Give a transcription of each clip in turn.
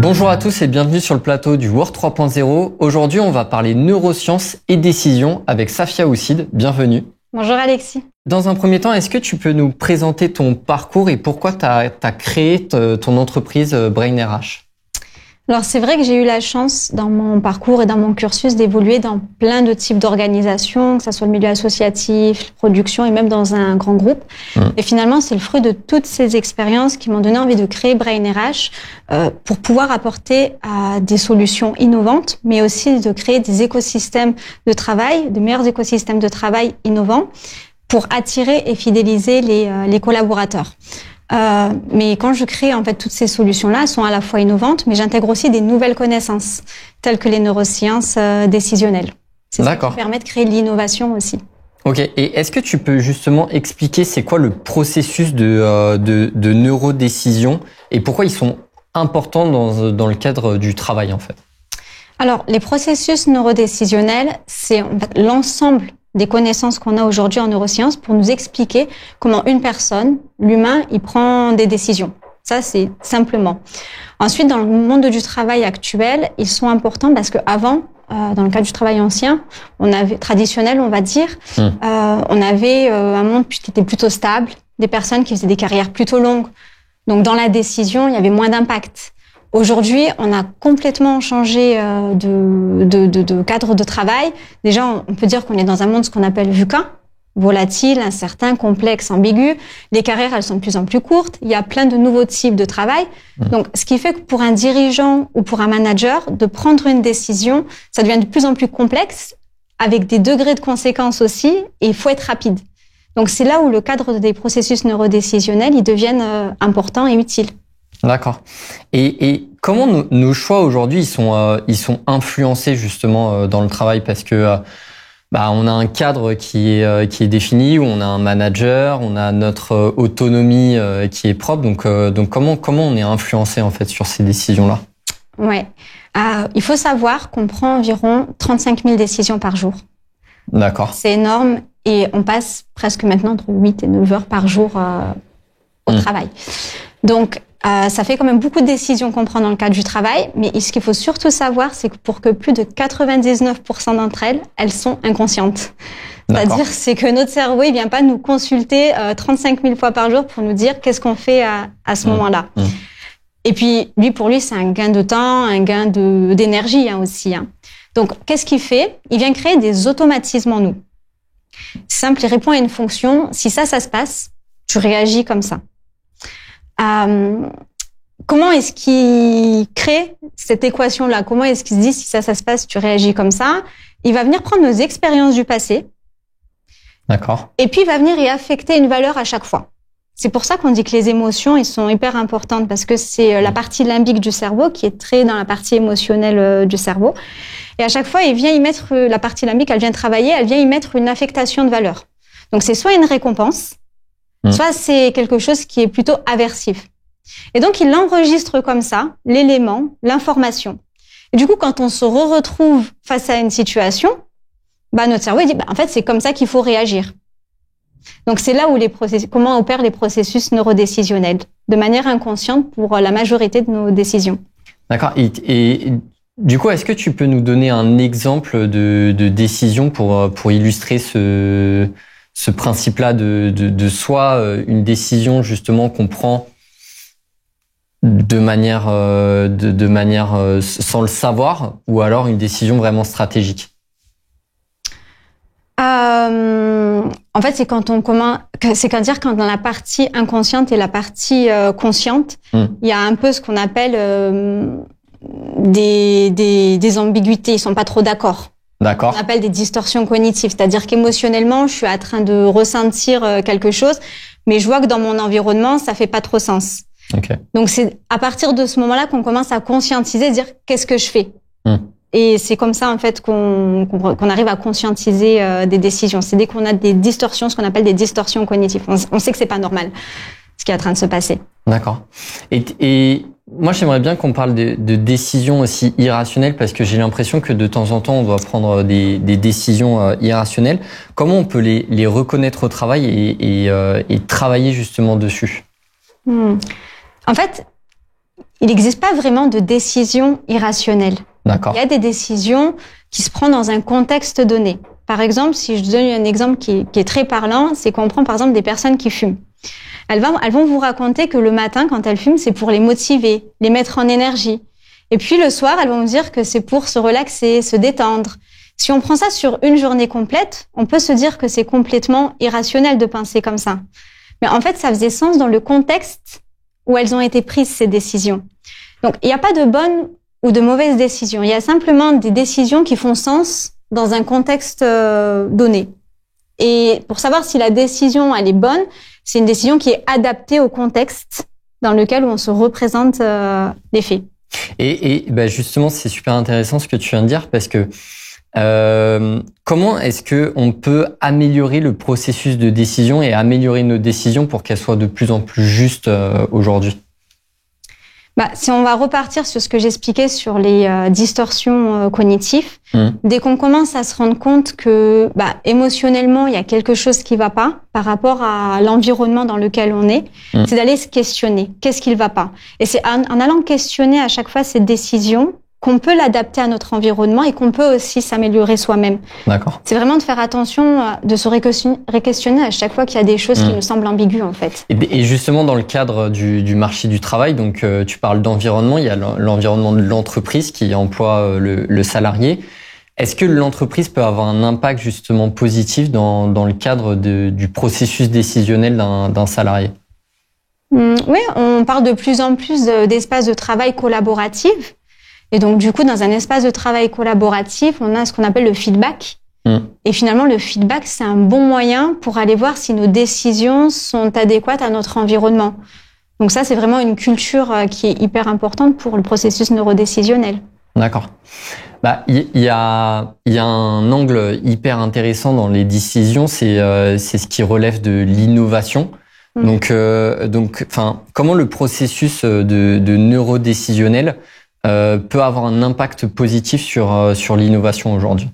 Bonjour à tous et bienvenue sur le plateau du World 3.0. Aujourd'hui, on va parler neurosciences et décision avec Safia Oussid. Bienvenue. Bonjour Alexis. Dans un premier temps, est-ce que tu peux nous présenter ton parcours et pourquoi tu as créé ton entreprise Brain RH ? Alors c'est vrai que j'ai eu la chance dans mon parcours et dans mon cursus d'évoluer dans plein de types d'organisations, que ce soit le milieu associatif, production et même dans un grand groupe. Et finalement, c'est le fruit de toutes ces expériences qui m'ont donné envie de créer Brain RH pour pouvoir apporter des solutions innovantes, mais aussi de créer des écosystèmes de travail, de meilleurs écosystèmes de travail innovants pour attirer et fidéliser les collaborateurs. Mais quand je crée en fait toutes ces solutions-là, elles sont à la fois innovantes, mais j'intègre aussi des nouvelles connaissances telles que les neurosciences décisionnelles. C'est ça qui permet de créer de l'innovation aussi. Ok. Et est-ce que tu peux justement expliquer c'est quoi le processus de neurodécision et pourquoi ils sont importants dans le cadre du travail en fait? Alors, les processus neurodécisionnels, c'est en fait l'ensemble des connaissances qu'on a aujourd'hui en neurosciences pour nous expliquer comment une personne, l'humain, il prend des décisions. Ça, c'est simplement. Ensuite, dans le monde du travail actuel, ils sont importants parce que avant, dans le cadre du travail ancien, traditionnel, on va dire, on avait un monde qui était plutôt stable, des personnes qui faisaient des carrières plutôt longues. Donc, dans la décision, il y avait moins d'impact. Aujourd'hui, on a complètement changé de cadre de travail. Déjà, on peut dire qu'on est dans un monde ce qu'on appelle VUCA, volatile, incertain, complexe, ambigu. Les carrières, elles sont de plus en plus courtes. Il y a plein de nouveaux types de travail. Donc, ce qui fait que pour un dirigeant ou pour un manager, de prendre une décision, ça devient de plus en plus complexe, avec des degrés de conséquences aussi, et il faut être rapide. Donc, c'est là où le cadre des processus neurodécisionnels, ils deviennent importants et utiles. D'accord. Et comment nos choix aujourd'hui ils sont influencés justement dans le travail parce que on a un cadre qui est défini, où on a un manager, on a notre autonomie qui est propre. Donc comment on est influencé en fait sur ces décisions-là? Ouais. Il faut savoir qu'on prend environ 35 000 décisions par jour. D'accord. C'est énorme et on passe presque maintenant entre 8 et 9 heures par jour au travail. Donc ça fait quand même beaucoup de décisions qu'on prend dans le cadre du travail, mais ce qu'il faut surtout savoir, c'est que pour que plus de 99% d'entre elles, elles sont inconscientes. C'est-à-dire, c'est que notre cerveau, il vient pas nous consulter 35 000 fois par jour pour nous dire qu'est-ce qu'on fait à ce moment-là. Et puis, pour lui, c'est un gain de temps, un gain d'énergie aussi. Donc, qu'est-ce qu'il fait? Il vient créer des automatismes en nous. Simple, il répond à une fonction. Si ça se passe, tu réagis comme ça. Comment est-ce qu'il crée cette équation-là? Comment est-ce qu'il se dit si ça se passe, tu réagis comme ça? Il va venir prendre nos expériences du passé. D'accord. Et puis il va venir y affecter une valeur à chaque fois. C'est pour ça qu'on dit que les émotions, elles sont hyper importantes parce que c'est la partie limbique du cerveau qui est très dans la partie émotionnelle du cerveau. Et à chaque fois, il vient y mettre la partie limbique, elle vient travailler, elle vient y mettre une affectation de valeur. Donc c'est soit une récompense, soit c'est quelque chose qui est plutôt aversif. Et donc, il enregistre comme ça l'élément, l'information. Et du coup, quand on se retrouve face à une situation, notre cerveau il dit, en fait, c'est comme ça qu'il faut réagir. Donc, c'est là où comment opèrent les processus neurodécisionnels, de manière inconsciente pour la majorité de nos décisions. D'accord. Et du coup, est-ce que tu peux nous donner un exemple de décision pour illustrer ce principe-là de soit une décision justement qu'on prend de manière sans le savoir, ou alors une décision vraiment stratégique? En fait, c'est quand dans la partie inconsciente et la partie consciente, il y a un peu ce qu'on appelle des ambiguïtés. Ils sont pas trop d'accord. D'accord. On appelle des distorsions cognitives, c'est-à-dire qu'émotionnellement, je suis en train de ressentir quelque chose, mais je vois que dans mon environnement, ça fait pas trop sens. Okay. Donc c'est à partir de ce moment-là qu'on commence à conscientiser, dire qu'est-ce que je fais. Et c'est comme ça en fait qu'on arrive à conscientiser des décisions. C'est dès qu'on a des distorsions, ce qu'on appelle des distorsions cognitives. On sait que c'est pas normal ce qui est en train de se passer. D'accord. Et moi, j'aimerais bien qu'on parle de décisions aussi irrationnelles parce que j'ai l'impression que de temps en temps, on doit prendre des décisions irrationnelles. Comment on peut les reconnaître au travail et travailler justement dessus? En fait, il n'existe pas vraiment de décision irrationnelle. D'accord. Il y a des décisions qui se prennent dans un contexte donné. Par exemple, si je donne un exemple qui est très parlant, c'est qu'on prend par exemple des personnes qui fument. Elles vont vous raconter que le matin, quand elles fument, c'est pour les motiver, les mettre en énergie. Et puis le soir, elles vont vous dire que c'est pour se relaxer, se détendre. Si on prend ça sur une journée complète, on peut se dire que c'est complètement irrationnel de penser comme ça. Mais en fait, ça faisait sens dans le contexte où elles ont été prises, ces décisions. Donc, il n'y a pas de bonne ou de mauvaise décision. Il y a simplement des décisions qui font sens dans un contexte donné. Et pour savoir si la décision, elle est bonne, c'est une décision qui est adaptée au contexte dans lequel on se représente les faits. Et bah justement, c'est super intéressant ce que tu viens de dire parce que comment est-ce que on peut améliorer le processus de décision et améliorer nos décisions pour qu'elles soient de plus en plus justes aujourd'hui? Si on va repartir sur ce que j'expliquais sur les distorsions cognitives, dès qu'on commence à se rendre compte que émotionnellement, il y a quelque chose qui va pas par rapport à l'environnement dans lequel on est, c'est d'aller se questionner. Qu'est-ce qui ne va pas? Et c'est en allant questionner à chaque fois cette décision qu'on peut l'adapter à notre environnement et qu'on peut aussi s'améliorer soi-même. D'accord. C'est vraiment de faire attention, de se réquestionner à chaque fois qu'il y a des choses qui nous semblent ambiguës, en fait. Et justement, dans le cadre du marché du travail, donc tu parles d'environnement, il y a l'environnement de l'entreprise qui emploie le salarié. Est-ce que l'entreprise peut avoir un impact justement positif dans le cadre du processus décisionnel d'un salarié? Oui, on parle de plus en plus d'espaces de travail collaboratifs. Et donc, du coup, dans un espace de travail collaboratif, on a ce qu'on appelle le feedback. Et finalement, le feedback, c'est un bon moyen pour aller voir si nos décisions sont adéquates à notre environnement. Donc ça, c'est vraiment une culture qui est hyper importante pour le processus neurodécisionnel. D'accord. Il y a un angle hyper intéressant dans les décisions, c'est ce qui relève de l'innovation. Donc, comment le processus de neurodécisionnel peut avoir un impact positif sur l'innovation aujourd'hui?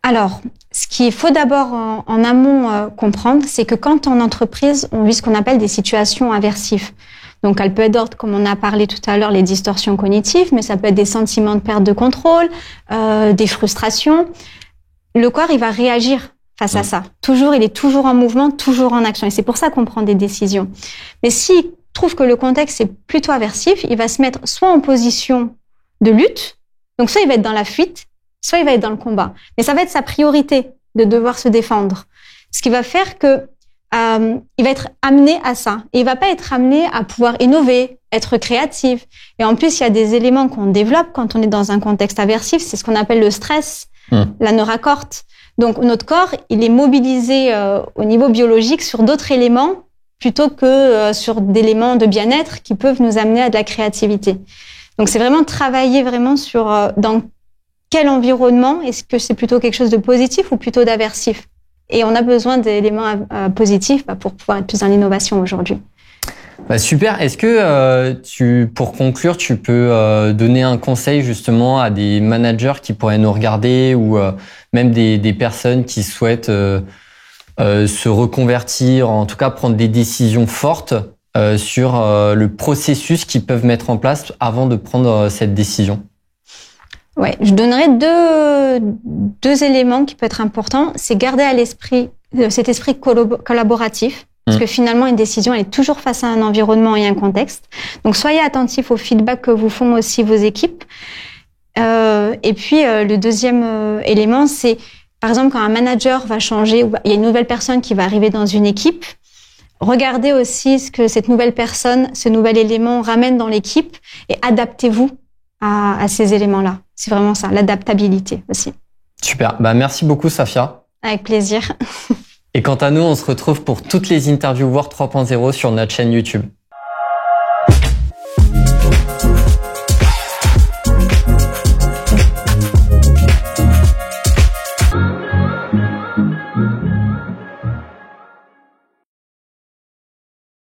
Alors, ce qu'il faut d'abord en amont comprendre, c'est que quand en entreprise, on vit ce qu'on appelle des situations aversives. Donc, elles peuvent être d'ordre, comme on a parlé tout à l'heure, les distorsions cognitives, mais ça peut être des sentiments de perte de contrôle, des frustrations. Le corps, il va réagir face à ça. Il est toujours en mouvement, toujours en action. Et c'est pour ça qu'on prend des décisions. Mais s'il trouve que le contexte est plutôt aversif, il va se mettre soit en position de lutte, donc soit il va être dans la fuite, soit il va être dans le combat. Mais ça va être sa priorité de devoir se défendre. Ce qui va faire que il va être amené à ça. Et il va pas être amené à pouvoir innover, être créatif. Et en plus, il y a des éléments qu'on développe quand on est dans un contexte aversif. C'est ce qu'on appelle le stress, la neuracorte. Donc, notre corps, il est mobilisé au niveau biologique sur d'autres éléments plutôt que sur d'éléments de bien-être qui peuvent nous amener à de la créativité. Donc, c'est vraiment travailler vraiment sur dans quel environnement, est-ce que c'est plutôt quelque chose de positif ou plutôt d'aversif? Et on a besoin d'éléments positifs pour pouvoir être plus dans l'innovation aujourd'hui. Super. Est-ce que pour conclure, tu peux donner un conseil justement à des managers qui pourraient nous regarder ou même des personnes qui souhaitent se reconvertir, en tout cas prendre des décisions fortes sur le processus qu'ils peuvent mettre en place avant de prendre cette décision? Ouais, je donnerais deux éléments qui peuvent être importants. C'est garder à l'esprit cet esprit collaboratif, parce que finalement, une décision, elle est toujours face à un environnement et un contexte. Donc, soyez attentifs au feedback que vous font aussi vos équipes. Et puis, le deuxième élément, c'est, par exemple, quand un manager va changer, ou il y a une nouvelle personne qui va arriver dans une équipe, regardez aussi ce que cette nouvelle personne, ce nouvel élément ramène dans l'équipe et adaptez-vous à ces éléments-là. C'est vraiment ça, l'adaptabilité aussi. Super. Merci beaucoup, Safia. Avec plaisir. Et quant à nous, on se retrouve pour toutes les interviews Work 3.0 sur notre chaîne YouTube.